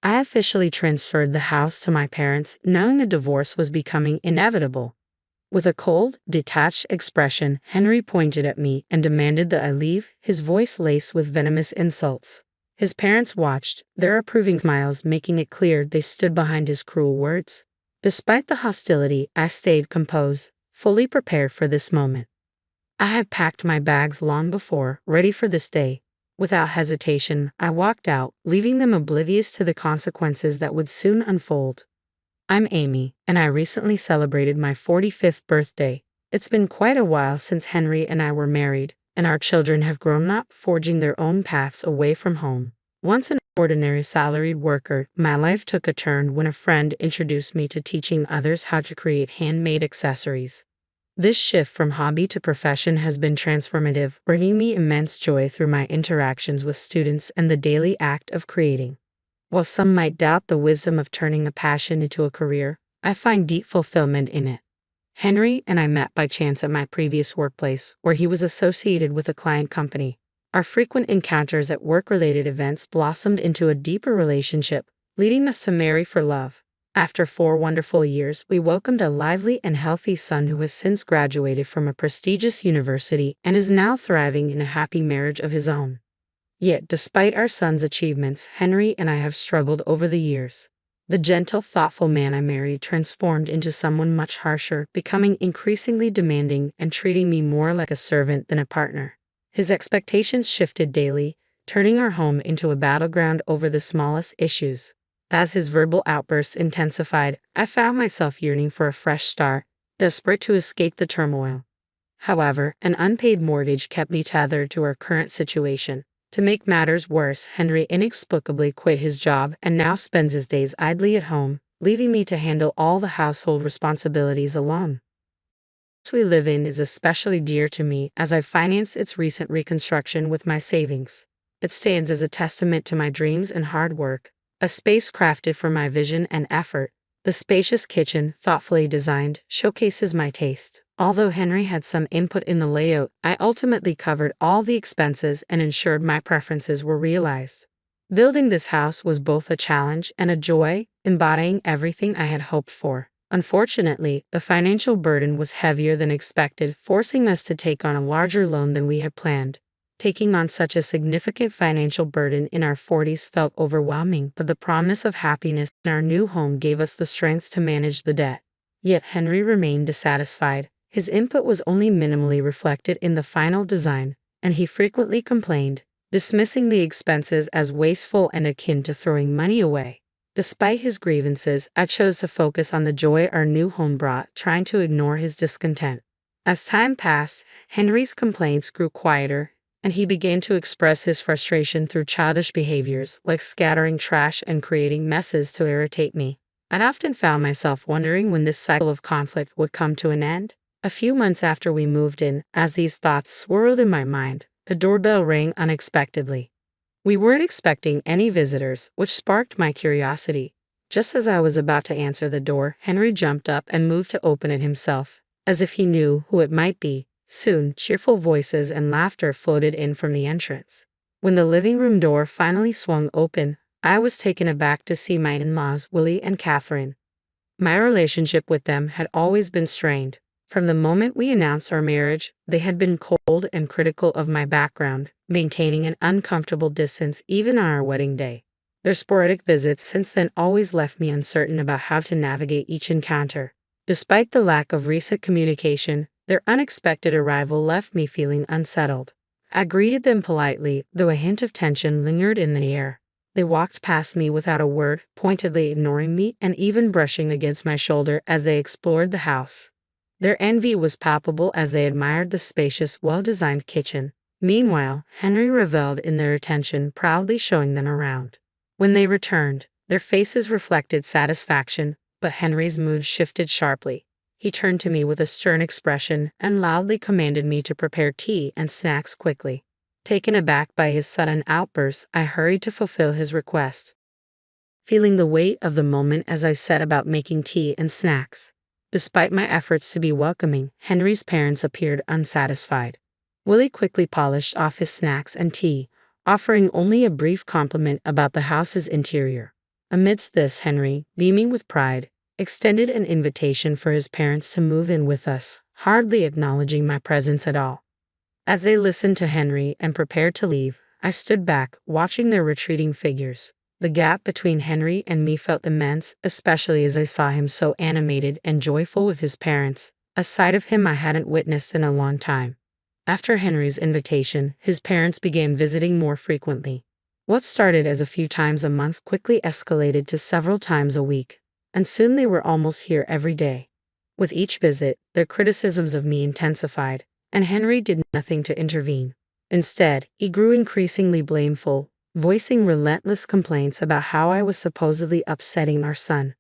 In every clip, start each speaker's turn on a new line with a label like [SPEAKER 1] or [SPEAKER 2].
[SPEAKER 1] I officially transferred the house to my parents, knowing a divorce was becoming inevitable. With a cold, detached expression, Henry pointed at me and demanded that I leave, his voice laced with venomous insults. His parents watched, their approving smiles making it clear they stood behind his cruel words. Despite the hostility, I stayed composed, fully prepared for this moment. I had packed my bags long before, ready for this day. Without hesitation, I walked out, leaving them oblivious to the consequences that would soon unfold. I'm Amy, and I recently celebrated my 45th birthday. It's been quite a while since Henry and I were married, and our children have grown up, forging their own paths away from home. Once an ordinary salaried worker, my life took a turn when a friend introduced me to teaching others how to create handmade accessories. This shift from hobby to profession has been transformative, bringing me immense joy through my interactions with students and the daily act of creating. While some might doubt the wisdom of turning a passion into a career, I find deep fulfillment in it. Henry and I met by chance at my previous workplace, where he was associated with a client company. Our frequent encounters at work-related events blossomed into a deeper relationship, leading us to marry for love. After 4 wonderful years, we welcomed a lively and healthy son who has since graduated from a prestigious university and is now thriving in a happy marriage of his own. Yet, despite our son's achievements, Henry and I have struggled over the years. The gentle, thoughtful man I married transformed into someone much harsher, becoming increasingly demanding and treating me more like a servant than a partner. His expectations shifted daily, turning our home into a battleground over the smallest issues. As his verbal outbursts intensified, I found myself yearning for a fresh start, desperate to escape the turmoil. However, an unpaid mortgage kept me tethered to our current situation. To make matters worse, Henry inexplicably quit his job and now spends his days idly at home, leaving me to handle all the household responsibilities alone. The house we live in is especially dear to me as I finance its recent reconstruction with my savings. It stands as a testament to my dreams and hard work, a space crafted for my vision and effort. The spacious kitchen, thoughtfully designed, showcases my taste. Although Henry had some input in the layout, I ultimately covered all the expenses and ensured my preferences were realized. Building this house was both a challenge and a joy, embodying everything I had hoped for. Unfortunately, the financial burden was heavier than expected, forcing us to take on a larger loan than we had planned. Taking on such a significant financial burden in our 40s felt overwhelming, but the promise of happiness in our new home gave us the strength to manage the debt. Yet Henry remained dissatisfied. His input was only minimally reflected in the final design, and he frequently complained, dismissing the expenses as wasteful and akin to throwing money away. Despite his grievances, I chose to focus on the joy our new home brought, trying to ignore his discontent. As time passed, Henry's complaints grew quieter, and he began to express his frustration through childish behaviors, like scattering trash and creating messes to irritate me. I'd often found myself wondering when this cycle of conflict would come to an end. A few months after we moved in, as these thoughts swirled in my mind, the doorbell rang unexpectedly. We weren't expecting any visitors, which sparked my curiosity. Just as I was about to answer the door, Henry jumped up and moved to open it himself, as if he knew who it might be. Soon, cheerful voices and laughter floated in from the entrance. When the living room door finally swung open, I was taken aback to see my in-laws, Willie and Catherine. My relationship with them had always been strained. From the moment we announced our marriage, they had been cold and critical of my background, maintaining an uncomfortable distance even on our wedding day. Their sporadic visits since then always left me uncertain about how to navigate each encounter. Despite the lack of recent communication, their unexpected arrival left me feeling unsettled. I greeted them politely, though a hint of tension lingered in the air. They walked past me without a word, pointedly ignoring me and even brushing against my shoulder as they explored the house. Their envy was palpable as they admired the spacious, well-designed kitchen. Meanwhile, Henry reveled in their attention, proudly showing them around. When they returned, their faces reflected satisfaction, but Henry's mood shifted sharply. He turned to me with a stern expression and loudly commanded me to prepare tea and snacks quickly. Taken aback by his sudden outburst, I hurried to fulfill his request, feeling the weight of the moment as I set about making tea and snacks. Despite my efforts to be welcoming, Henry's parents appeared unsatisfied. Willie quickly polished off his snacks and tea, offering only a brief compliment about the house's interior. Amidst this, Henry, beaming with pride, extended an invitation for his parents to move in with us, hardly acknowledging my presence at all. As they listened to Henry and prepared to leave, I stood back, watching their retreating figures. The gap between Henry and me felt immense, especially as I saw him so animated and joyful with his parents, a side of him I hadn't witnessed in a long time. After Henry's invitation, his parents began visiting more frequently. What started as a few times a month quickly escalated to several times a week, and soon they were almost here every day. With each visit, their criticisms of me intensified, and Henry did nothing to intervene. Instead, he grew increasingly blameful, voicing relentless complaints about how I was supposedly upsetting our son.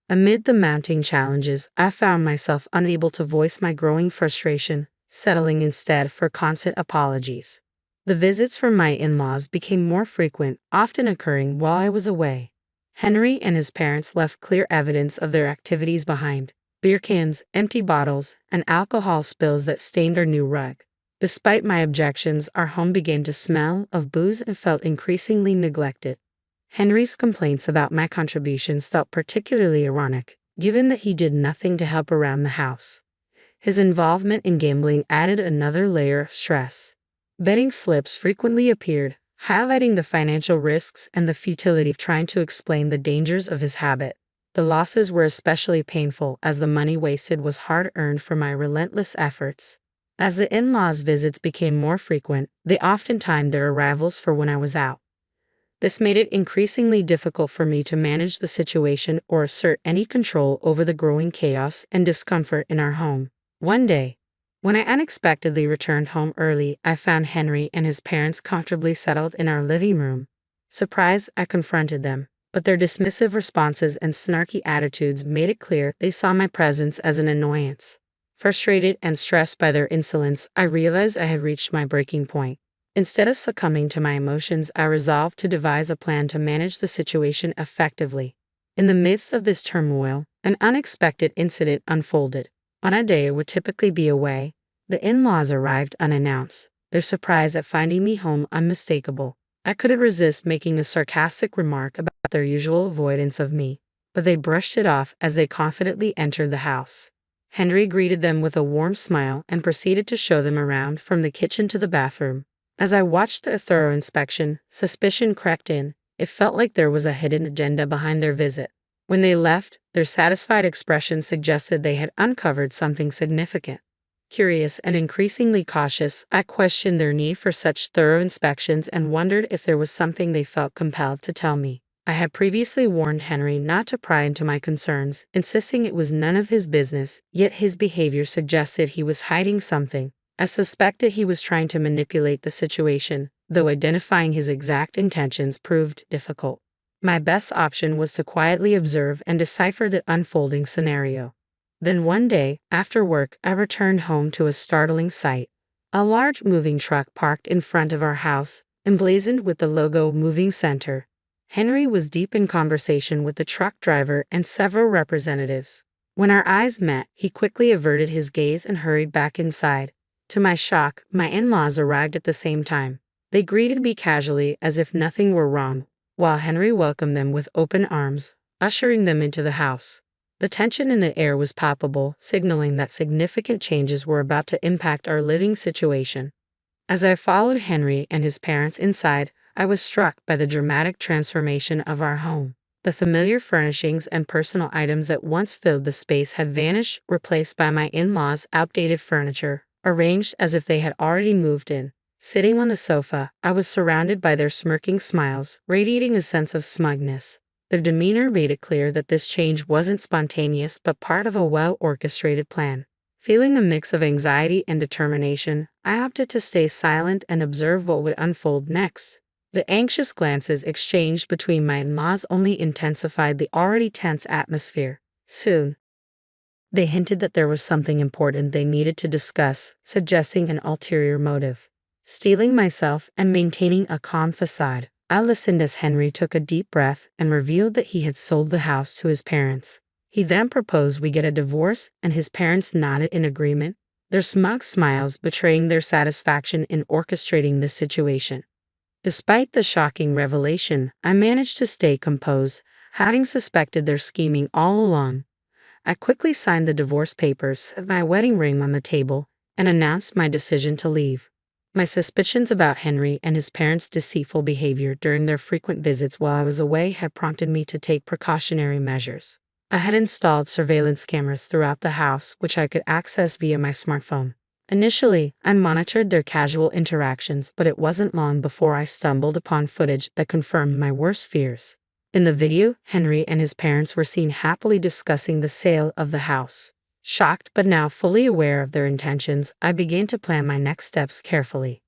[SPEAKER 1] Amid the mounting challenges, I found myself unable to voice my growing frustration, settling instead for constant apologies. The visits from my in-laws became more frequent, often occurring while I was away. Henry and his parents left clear evidence of their activities behind: beer cans, empty bottles, and alcohol spills that stained our new rug. Despite my objections, our home began to smell of booze and felt increasingly neglected. Henry's complaints about my contributions felt particularly ironic, given that he did nothing to help around the house. His involvement in gambling added another layer of stress. Betting slips frequently appeared, highlighting the financial risks and the futility of trying to explain the dangers of his habit. The losses were especially painful as the money wasted was hard-earned for my relentless efforts. As the in-laws' visits became more frequent, they often timed their arrivals for when I was out. This made it increasingly difficult for me to manage the situation or assert any control over the growing chaos and discomfort in our home. One day, when I unexpectedly returned home early, I found Henry and his parents comfortably settled in our living room. Surprised, I confronted them, but their dismissive responses and snarky attitudes made it clear they saw my presence as an annoyance. Frustrated and stressed by their insolence, I realized I had reached my breaking point. Instead of succumbing to my emotions, I resolved to devise a plan to manage the situation effectively. In the midst of this turmoil, an unexpected incident unfolded. On a day I would typically be away, the in-laws arrived unannounced, their surprise at finding me home unmistakable. I couldn't resist making a sarcastic remark about their usual avoidance of me, but they brushed it off as they confidently entered the house. Henry greeted them with a warm smile and proceeded to show them around from the kitchen to the bathroom. As I watched the thorough inspection, suspicion crept in. It felt like there was a hidden agenda behind their visit. When they left, their satisfied expressions suggested they had uncovered something significant. Curious and increasingly cautious, I questioned their need for such thorough inspections and wondered if there was something they felt compelled to tell me. I had previously warned Henry not to pry into my concerns, insisting it was none of his business, yet his behavior suggested he was hiding something. I suspected he was trying to manipulate the situation, though identifying his exact intentions proved difficult. My best option was to quietly observe and decipher the unfolding scenario. Then one day, after work, I returned home to a startling sight. A large moving truck parked in front of our house, emblazoned with the logo Moving Center. Henry was deep in conversation with the truck driver and several representatives. When our eyes met, he quickly averted his gaze and hurried back inside. To my shock, my in-laws arrived at the same time. They greeted me casually as if nothing were wrong, while Henry welcomed them with open arms, ushering them into the house. The tension in the air was palpable, signaling that significant changes were about to impact our living situation. As I followed Henry and his parents inside, I was struck by the dramatic transformation of our home. The familiar furnishings and personal items that once filled the space had vanished, replaced by my in-laws' outdated furniture, arranged as if they had already moved in. Sitting on the sofa, I was surrounded by their smirking smiles, radiating a sense of smugness. Their demeanor made it clear that this change wasn't spontaneous but part of a well-orchestrated plan. Feeling a mix of anxiety and determination, I opted to stay silent and observe what would unfold next. The anxious glances exchanged between my in-laws only intensified the already tense atmosphere. Soon, they hinted that there was something important they needed to discuss, suggesting an ulterior motive. Steeling myself and maintaining a calm facade, I listened as Henry took a deep breath and revealed that he had sold the house to his parents. He then proposed we get a divorce, and his parents nodded in agreement, their smug smiles betraying their satisfaction in orchestrating this situation. Despite the shocking revelation, I managed to stay composed, Having suspected their scheming all along, I quickly signed the divorce papers, set my wedding ring on the table, and announced my decision to leave. My suspicions about Henry and his parents' deceitful behavior during their frequent visits while I was away had prompted me to take precautionary measures. I had installed surveillance cameras throughout the house, which I could access via my smartphone. Initially, I monitored their casual interactions, but it wasn't long before I stumbled upon footage that confirmed my worst fears. In the video, Henry and his parents were seen happily discussing the sale of the house. Shocked but now fully aware of their intentions, I began to plan my next steps carefully.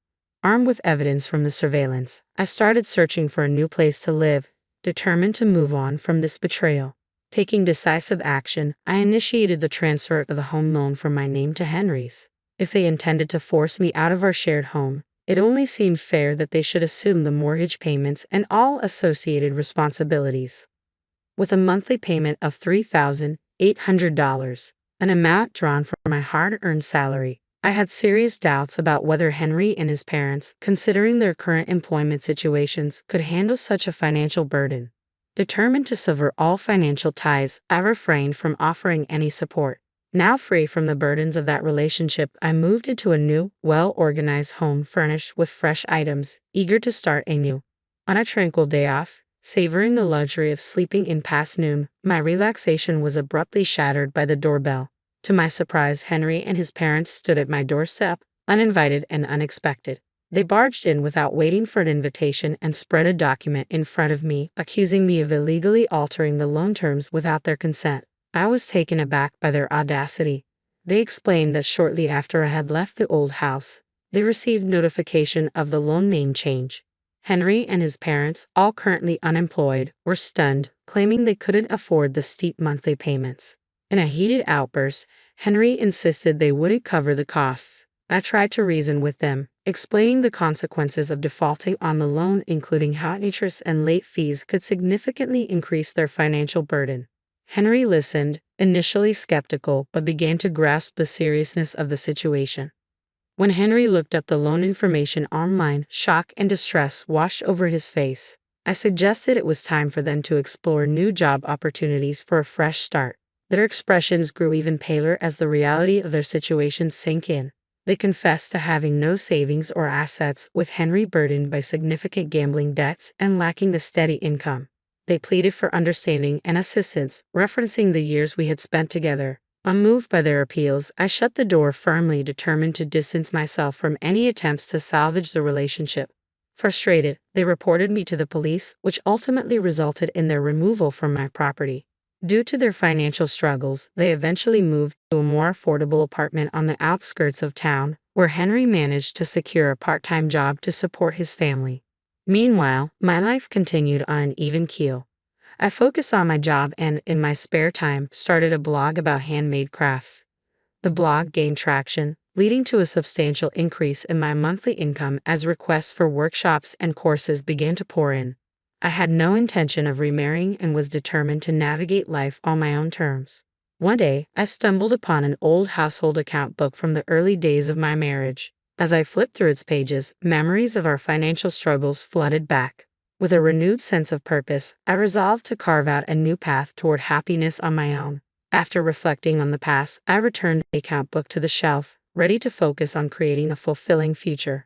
[SPEAKER 1] Armed with evidence from the surveillance, I started searching for a new place to live, determined to move on from this betrayal. Taking decisive action, I initiated the transfer of the home loan from my name to Henry's. If they intended to force me out of our shared home, it only seemed fair that they should assume the mortgage payments and all associated responsibilities. With a monthly payment of $3,800, an amount drawn from my hard-earned salary, I had serious doubts about whether Henry and his parents, considering their current employment situations, could handle such a financial burden. Determined to sever all financial ties, I refrained from offering any support. Now free from the burdens of that relationship, I moved into a new, well-organized home furnished with fresh items, eager to start anew. On a tranquil day off, savoring the luxury of sleeping in past noon, my relaxation was abruptly shattered by the doorbell. To my surprise, Henry and his parents stood at my doorstep, uninvited and unexpected. They barged in without waiting for an invitation and spread a document in front of me, accusing me of illegally altering the loan terms without their consent. I was taken aback by their audacity. They explained that shortly after I had left the old house, they received notification of the loan name change. Henry and his parents, all currently unemployed, were stunned, claiming they couldn't afford the steep monthly payments. In a heated outburst, Henry insisted they wouldn't cover the costs. I tried to reason with them, explaining the consequences of defaulting on the loan, including how interest and late fees could significantly increase their financial burden. Henry listened, initially skeptical, but began to grasp the seriousness of the situation. When Henry looked up the loan information online, shock and distress washed over his face. I suggested it was time for them to explore new job opportunities for a fresh start. Their expressions grew even paler as the reality of their situation sank in. They confessed to having no savings or assets, with Henry burdened by significant gambling debts and lacking the steady income. They pleaded for understanding and assistance, referencing the years we had spent together. Unmoved by their appeals, I shut the door firmly, determined to distance myself from any attempts to salvage the relationship. Frustrated, they reported me to the police, which ultimately resulted in their removal from my property. Due to their financial struggles, they eventually moved to a more affordable apartment on the outskirts of town, where Henry managed to secure a part-time job to support his family. Meanwhile, my life continued on an even keel. I focused on my job and, in my spare time, started a blog about handmade crafts. The blog gained traction, leading to a substantial increase in my monthly income as requests for workshops and courses began to pour in. I had no intention of remarrying and was determined to navigate life on my own terms. One day, I stumbled upon an old household account book from the early days of my marriage. As I flipped through its pages, memories of our financial struggles flooded back. With a renewed sense of purpose, I resolved to carve out a new path toward happiness on my own. After reflecting on the past, I returned the account book to the shelf, ready to focus on creating a fulfilling future.